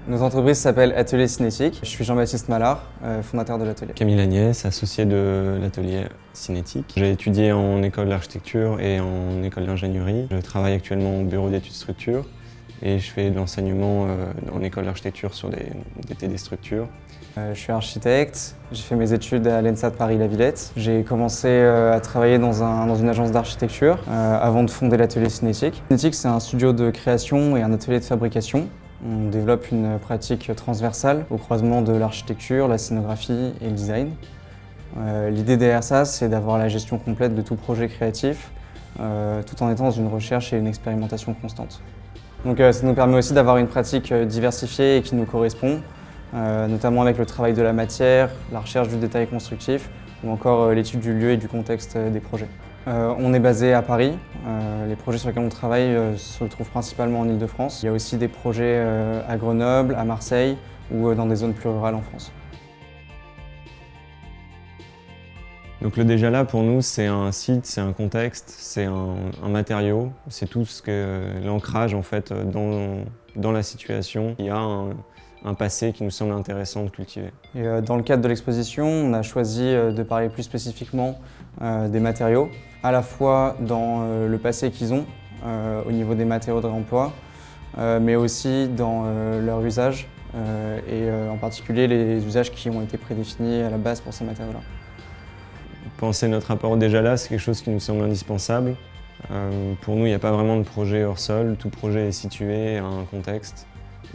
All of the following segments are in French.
Notre entreprise s'appelle Atelier Cinétique. Je suis Jean-Baptiste Mallard, fondateur de l'atelier. Camille Agnès, associé de l'atelier Cinétique. J'ai étudié en école d'architecture et en école d'ingénierie. Je travaille actuellement au bureau d'études structures et je fais de l'enseignement en école d'architecture sur des TD structures. Je suis architecte, j'ai fait mes études à l'ENSA de Paris-La Villette. J'ai commencé à travailler dans une agence d'architecture avant de fonder l'atelier Cinétique. Cinétique, c'est un studio de création et un atelier de fabrication. On développe une pratique transversale au croisement de l'architecture, la scénographie et le design. L'idée derrière ça, c'est d'avoir la gestion complète de tout projet créatif, tout en étant dans une recherche et une expérimentation constante. Donc ça nous permet aussi d'avoir une pratique diversifiée et qui nous correspond, notamment avec le travail de la matière, la recherche du détail constructif ou encore l'étude du lieu et du contexte des projets. On est basé à Paris. Les projets sur lesquels on travaille se trouvent principalement en Île-de-France. Il y a aussi des projets à Grenoble, à Marseille ou dans des zones plus rurales en France. Donc le déjà là pour nous c'est un site, c'est un contexte, c'est un matériau, c'est tout ce que l'ancrage en fait dans la situation. Il y a un passé qui nous semble intéressant de cultiver. Et dans le cadre de l'exposition, on a choisi de parler plus spécifiquement des matériaux, à la fois dans le passé qu'ils ont au niveau des matériaux de réemploi, mais aussi dans leur usage et en particulier les usages qui ont été prédéfinis à la base pour ces matériaux-là. Penser notre rapport au déjà là, c'est quelque chose qui nous semble indispensable. Pour nous, il n'y a pas vraiment de projet hors sol, tout projet est situé à un contexte.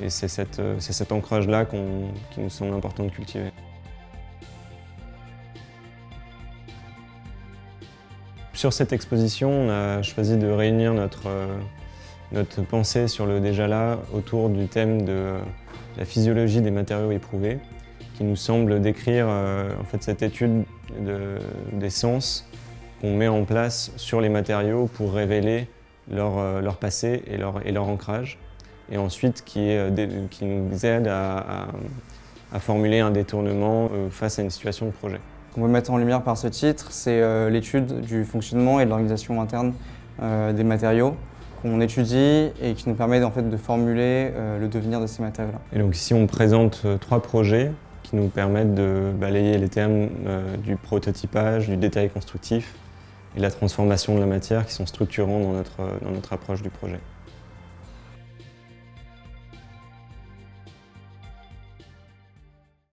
Et c'est cet ancrage-là qui nous semble important de cultiver. Sur cette exposition, on a choisi de réunir notre pensée sur le déjà là autour du thème de la physiologie des matériaux éprouvés, qui nous semble décrire en fait, cette étude des sens qu'on met en place sur les matériaux pour révéler leur passé et leur ancrage. Et ensuite qui nous aide à formuler un détournement face à une situation de projet. Ce qu'on veut mettre en lumière par ce titre, c'est l'étude du fonctionnement et de l'organisation interne des matériaux qu'on étudie et qui nous permet en fait, de formuler le devenir de ces matériaux-là. Et donc ici on présente 3 projets qui nous permettent de balayer les thèmes du prototypage, du détail constructif et de la transformation de la matière qui sont structurants dans notre approche du projet.